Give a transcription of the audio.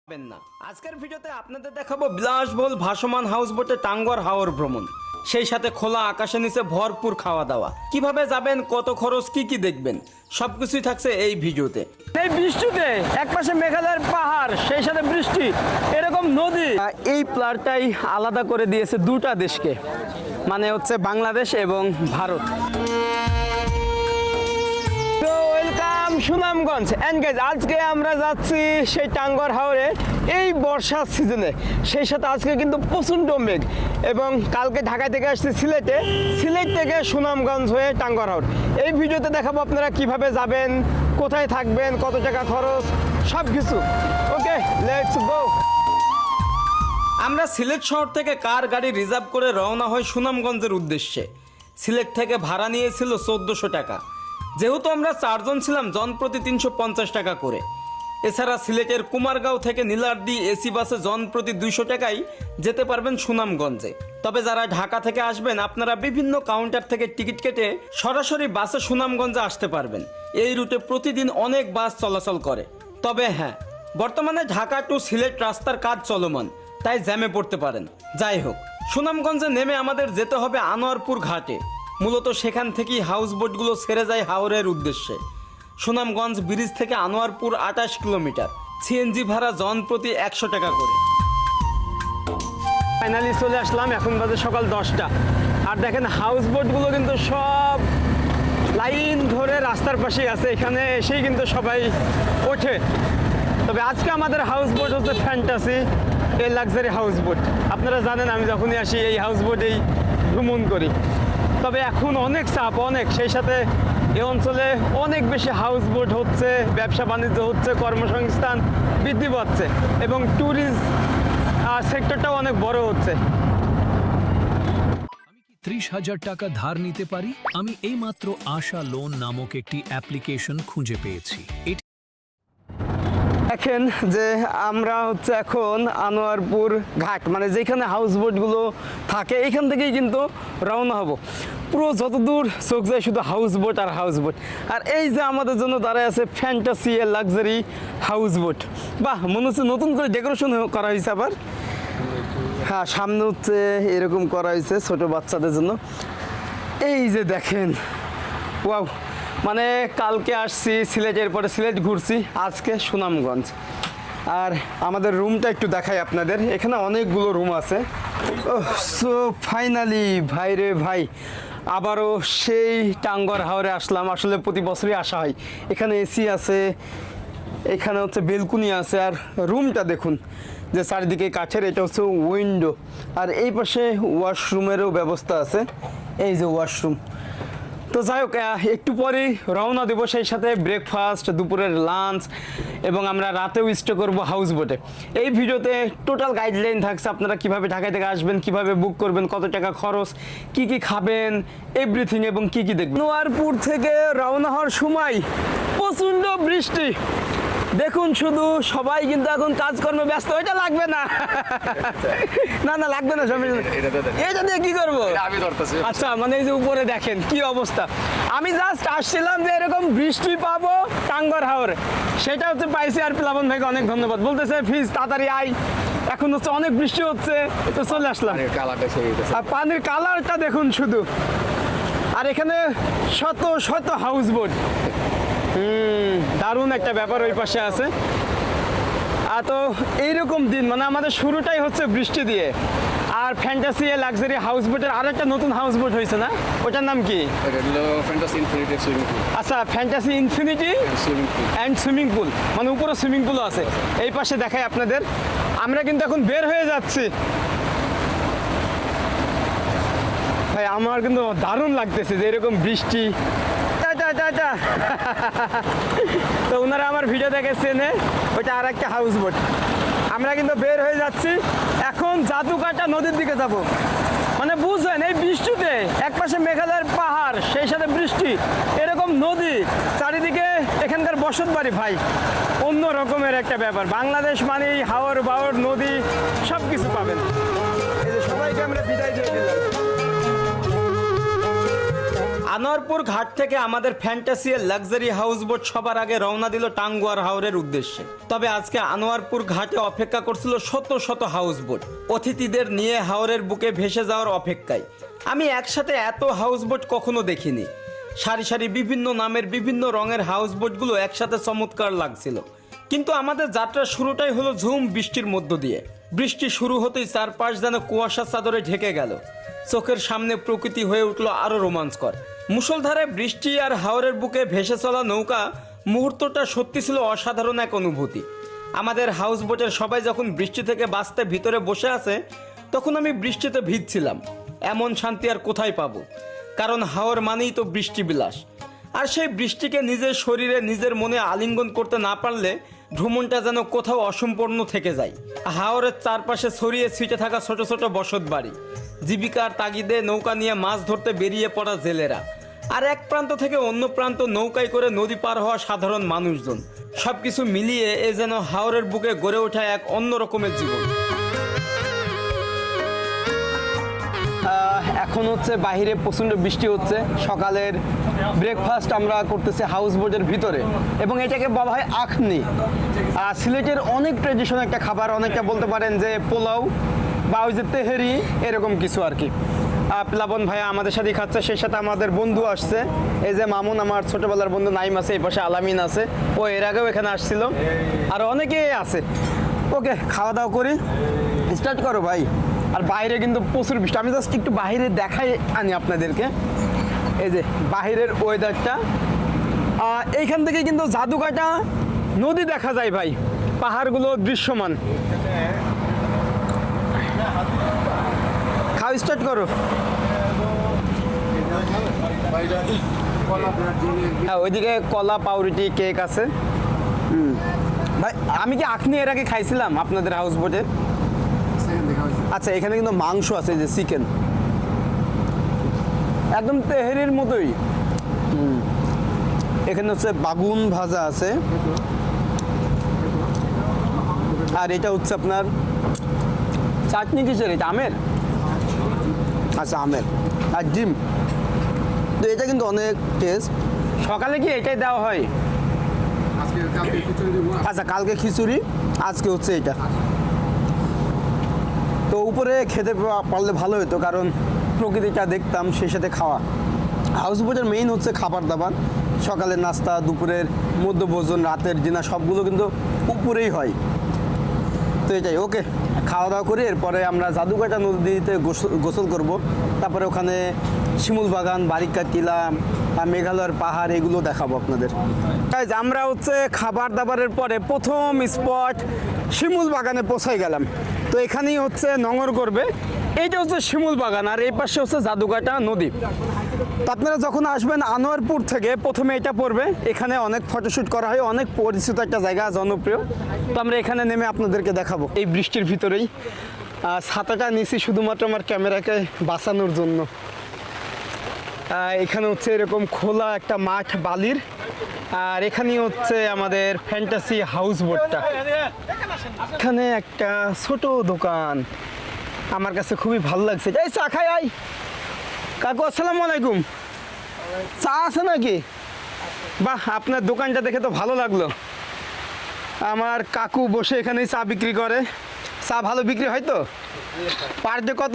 না আজকের ভিডিওতে আপনাদের দেখাবো বিলাসবহুল ভাসমান হাউস বোটে টাঙ্গুয়ার হাওর ভ্রমণ, সেই সাথে খোলা আকাশের নিচে ভরপুর খাওয়া দাওয়া। কিভাবে যাবেন, কত খরচ, কি কি দেখবেন, সবকিছুই থাকছে এই ভিডিওতে। এই বৃষ্টিতে একপাশে মেঘালয়ের পাহাড়, সেই সাথে বৃষ্টি, এরকম নদী, এই প্লারটাই আলাদা করে দিয়েছে দুটা দেশকে, মানে হচ্ছে বাংলাদেশ এবং Bharat. Welcome Sunamganj and guys, আজকে আমরা যাচ্ছি সেই টাঙ্গুয়ার হাওরে এই বর্ষার সিজনে। সেই সাথে আজকে কিন্তু প্রচণ্ড মেঘ, এবং কালকে ঢাকা থেকে আসছি সিলেটে, সিলেট থেকে সুনামগঞ্জ হয়ে টাঙ্গুয়ার হাওর। এই ভিডিওতে দেখাবো আপনারা কিভাবে যাবেন, কোথায় থাকবেন, কত টাকা খরচ, সব কিছু। ওকে, লেটস গো। আমরা সিলেট শহর থেকে কার গাড়ি রিজার্ভ করে রওনা হয় সুনামগঞ্জের উদ্দেশ্যে। সিলেট থেকে ভাড়া নিয়েছিল 1400 টাকা। যেহেতু আমরা 4 জন ছিলাম, জন প্রতি 350 টাকা করে। এছাড়া সিলেটের কুমারগাঁও থেকে নীলাদ্রি এসি বাসে জন প্রতি 200 টাকায় যেতে পারবেন সুনামগঞ্জে। তবে যারা ঢাকা থেকে আসবেন, আপনারা বিভিন্ন কাউন্টার থেকে টিকিট কেটে সরাসরি বাসে সুনামগঞ্জে আসতে পারবেন। এই রুটে প্রতিদিন অনেক বাস চলাচল করে। তবে হ্যাঁ, বর্তমানে ঢাকা টু সিলেট রাস্তার কাজ চলমান, তাই জ্যামে পড়তে পারেন। যাই হোক, সুনামগঞ্জে নেমে আমাদের যেতে হবে আনোয়ারপুর ঘাটে। মূলত সেখান থেকেই হাউস বোটগুলো ছেড়ে যায় হাওরের উদ্দেশ্যে। সুনামগঞ্জ ব্রিজ থেকে আনোয়ারপুর 28 কিলোমিটার। সিএনজি ভাড়া জন প্রতি 100 টাকা করে। ফাইনালি চলে আসলাম, এখন বাজে সকাল 10টা। আর দেখেন হাউস বোটগুলো কিন্তু সব লাইন ধরে রাস্তার পাশেই আছে, এখানে এসেই কিন্তু সবাই ওঠে। তবে আজকে আমাদের হাউস বোট হচ্ছে ফ্যান্টাসি, এই লাক্সারি হাউস বোট। আপনারা জানেন আমি যখনই আসি এই হাউস বোটেই ভ্রমণ করি। তবে এখন অনেক চাপ, অনেক, সেই সাথে এই অঞ্চলে অনেক বেশি হাউস বোট হচ্ছে, ব্যবসা বাণিজ্য হচ্ছে, কর্মসংস্থান বৃদ্ধি পাচ্ছে, এবং ট্যুরিস্ট সেক্টরটাও অনেক বড় হচ্ছে। 30,000 টাকা ধার নিতে পারি? আমি এইমাত্র আশা লোন নামক একটি অ্যাপ্লিকেশন খুঁজে পেয়েছি। দেখেন যে আমরা হচ্ছে এখন আনোয়ারপুর ঘাট, মানে যেখানে হাউস বোটগুলো থাকে, এখান থেকেই কিন্তু রওনা হব। পুরো যতদূর চোখ যায় শুধু হাউস বোট আর হাউস বোট। আর এই যে আমাদের জন্য দাঁড়ায় আছে ফ্যান্টাসি লাক্সারি হাউস বোট। বাহ, মনে হচ্ছে নতুন করে ডেকোরেশন করা হয়েছে আবার। হ্যাঁ, সামনে হচ্ছে এরকম করা হয়েছে ছোট বাচ্চাদের জন্য। এই যে দেখেন, ওয়াও, মানে কালকে আসছি সিলেটের, পরে সিলেট ঘুরছি, আজকে সুনামগঞ্জ। আর আমাদের রুমটা একটু দেখাই আপনাদের, এখানে অনেকগুলো রুম আছে। সো ফাইনালি ভাই রে ভাই, আবারও সেই টাঙ্গুয়ার হাওরে আসলাম। আসলে প্রতি বছরই আসা হয়। এখানে এসি আছে, এখানে হচ্ছে বেলকুনি আছে, আর রুমটা দেখুন যে চারিদিকে কাঠের, এটা হচ্ছে উইন্ডো। আর এই পাশে ওয়াশরুমেরও ব্যবস্থা আছে, এই যে ওয়াশরুম। তো যাই হোক, একটু পরেই রওনা দেবো, সেই সাথে ব্রেকফাস্ট, দুপুরের লাঞ্চ, এবং আমরা রাতেও স্টে করবো হাউস বোটে। এই ভিডিওতে টোটাল গাইডলাইন থাকছে, আপনারা কিভাবে ঢাকা থেকে আসবেন, কিভাবে বুক করবেন, কত টাকা খরচ, কি কি খাবেন, এভরিথিং, এবং কি কি দেখবেন। আনোয়ারপুর থেকে রওনা হওয়ার সময় প্রচণ্ড বৃষ্টি। দেখুন শুধু, সবাই কিন্তু এখন কাজকর্মে ব্যস্ত। ওইটা লাগবে না, না না লাগবে না, এটা দিয়ে কি করবো? আচ্ছা, মানে এই যে উপরে দেখেন কি অবস্থা। আমি জাস্ট আসছিলাম যে এরকম বৃষ্টি পাবো টাঙ্গুয়ার হাওরে, সেটা হচ্ছে পাইছি। আর প্লাবন ভাইকে অনেক ধন্যবাদ, বলতেছে ফিজ তাড়াতাড়ি আই, এখন হচ্ছে অনেক বৃষ্টি হচ্ছে, তো চলে আসলাম। আর পানির কালারটা দেখুন শুধু। আর এখানে শত শত হাউস বোট, দারুণ একটা ব্যাপার ওই পাশে আছে। তো এইরকম দিন, মানে আমাদের শুরুটাই হচ্ছে বৃষ্টি দিয়ে। আর ফ্যান্টাসি লাক্সারি হাউস বোটের আর একটা নতুন হাউস বোট হয়েছে না, ওটার নাম কি? আচ্ছা, fantasy infinity and swimming pool, মানে উপরে সুইমিং পুলও আছে। এই পাশে দেখাই আপনাদের। আমরা কিন্তু এখন বের হয়ে যাচ্ছি। ভাই আমার কিন্তু দারুণ লাগতেছে যে এরকম বৃষ্টি। তো ওনারা আমার ভিডিও দেখে চেনে, ওইটা আর একটা হাউস বোট। আমরা কিন্তু বের হয়ে যাচ্ছি এখন জাদুকাটা নদীর দিকে যাব। মানে বুঝলেন, এই বৃষ্টিতে একপাশে মেঘালয়ের পাহাড়, সেই সাথে বৃষ্টি, এরকম নদী, চারিদিকে এখানকার বসত বাড়ি। ভাই অন্য রকমের একটা ব্যাপার। বাংলাদেশ মানে হাওর বাওর নদী সব কিছু পাবেন। এই যে সবাইকে আমরা বিদায় দিয়ে দিলাম। আনোয়ারপুর ঘাট থেকে আমাদের ফ্যান্টাসিয়ার লাক্সারি হাউস বোট সবার আগে রওনা দিল টাঙ্গুয়ার হাওরের উদ্দেশ্যে। তবে আজকে আনোয়ারপুর ঘাটে অপেক্ষা করছিল শত শত হাউস বোট, অতিথিদের নিয়ে হাওরের বুকে ভেসে যাওয়ার অপেক্ষায়। আমি একসাথে এত হাউস বোট কখনো দেখিনি। সারি সারি বিভিন্ন নামের বিভিন্ন রঙের হাউস বোটগুলো একসাথে চমৎকার লাগছিল। কিন্তু আমাদের যাত্রার শুরুটাই হলো ঝুম বৃষ্টির মধ্য দিয়ে। বৃষ্টি শুরু হতেই চারপাশ যেন কুয়াশার চাদরে ঢেকে গেল। চোখের সামনে প্রকৃতি হয়ে উঠলো আরো রোমাঞ্চকর। মুষলধারে বৃষ্টি আর হাওরের বুকে ভেসে চলা নৌকা মুহূর্তটা সত্যি ছিল অসাধারণ এক অনুভূতি। আমাদের হাউস বোটের সবাই যখন বৃষ্টি থেকে বাঁচতে ভিতরে বসে আছে, তখন আমি বৃষ্টিতে ভিজছিলাম। এমন শান্তি আর কোথায় পাবো? কারণ হাওর মানেই তো বৃষ্টি বিলাস। আর সেই বৃষ্টিকে নিজের শরীরে নিজের মনে আলিঙ্গন করতে না পারলে ভ্রমণটা যেন কোথাও অসম্পূর্ণ থেকে যায়। হাওরের চারপাশে ছড়িয়ে ছিটে থাকা ছোট ছোট বসত বাড়ি, জীবিকার তাগিদে নৌকা নিয়ে মাছ ধরতে বেরিয়ে পড়া জেলেরা, আর এক প্রান্ত থেকে অন্য প্রান্ত নৌকায় করে নদী পার হওয়া সাধারণ মানুষজন, সবকিছু মিলিয়ে এ যেন হাওরের বুকে গড়ে ওঠা এক অন্য রকমের জীবন। এখন হচ্ছে বাইরে প্রচণ্ড বৃষ্টি হচ্ছে। সকালের ব্রেকফাস্ট আমরা করতেছি হাউস বোটের ভিতরে, এবং এটাকে বলা হয় আখনি। সিলেটের অনেক ট্র্যাডিশনাল একটা খাবার, অনেকটা বলতে পারেন যে পোলাও বা ওই যে তেহেরি, এরকম কিছু আর কি। প্লাবন ভাইয়া আমাদের সাথে খাচ্ছে, সেই সাথে আমাদের বন্ধু আসছে। এই যে মামুন, আমার ছোটবেলার বন্ধু নাইম আছে, এই পাশে আলামিন আছে, ও এর আগেও এখানে আসছিল, আর অনেকেই আছে। ওকে, খাওয়া দাওয়া করি, স্টার্ট করো ভাই। আর বাইরে কিন্তু প্রচুর বৃষ্টি। আমি জাস্ট একটু বাইরে দেখাই আনি আপনাদেরকে। এই যে বাইরের ওয়েদারটা, এইখান থেকে কিন্তু জাদুকাটা নদী দেখা যায় ভাই, পাহাড়গুলো দৃশ্যমান। খাও, স্টার্ট করো। হ্যাঁ, ওইদিকে কলা, পাউরুটি, কেক আছে। ভাই আমি কি আখনি এর আগে খাইছিলাম আপনাদের হাউস বোটে? আচ্ছা, এখানে কিন্তু মাংস আছে, যে চিকেন, একদম তেহেরির মতোই। এখানে হচ্ছে বাগুন ভাজা আছে, আর এটা হচ্ছে আপনার চাটনি। কিসের এটা? আমের? আচ্ছা, আমের আর ডিম। তো এটা কিন্তু অনেক টেস্ট। সকালে কি এটাই দেওয়া হয়? আচ্ছা, কালকে খিচুড়ি, আজকে হচ্ছে এটা। তো উপরে খেতে পারলে ভালো হতো, কারণ প্রকৃতিটা দেখতাম, সেই সাথে খাওয়া। হাউস বোটের মেইন হচ্ছে খাবার দাবার, সকালের নাস্তা, দুপুরের মধ্যভোজন, রাতের ডিনার, সবগুলো কিন্তু উপরেই হয়। তো এটাই। ওকে, খাওয়া দাওয়া করি, এরপরে আমরা জাদুকাটা নদীতে গোসল করব। তারপরে ওখানে শিমুল বাগান, বারিকা টিলা, মেঘালয়ের পাহাড়, এগুলো দেখাবো আপনাদের। আমরা হচ্ছে খাবার দাবারের পরে প্রথম স্পট শিমুল বাগানে পৌঁছাই গেলাম। তো এখানেই হচ্ছে নোঙর করবে। এইটা হচ্ছে শিমুল বাগান, আর এই পাশে হচ্ছে জাদুকাটা নদী। তো আপনারা যখন আসবেন আনোয়ারপুর থেকে, প্রথমে এটা পড়বে। এখানে অনেক ফটোশ্যুট করা হয়, অনেক পরিচিত একটা জায়গা, জনপ্রিয়। তো আমরা এখানে নেমে আপনাদেরকে দেখাবো এই বৃষ্টির ভিতরেই। ছাতাটা নিছি শুধুমাত্র আমার ক্যামেরাকে বাঁচানোর জন্য। এখানে হচ্ছে এরকম খোলা একটা মাঠ বালির, আর এখানেই হচ্ছে আমাদের ফ্যান্টাসি হাউস বোটটা। এখানে একটা ছোট দোকান, আমার কাছে খুবই ভালো লাগছে। এই চা খাই আই। কাকু আসসালামু আলাইকুম, চা আছে নাকি? বাহ, আপনার দোকানটা দেখে তো ভালো লাগলো। আমার কাকু বসে এখানেই চা বিক্রি করে। চা ভালো বিক্রি হয় তো? পার ডে কত?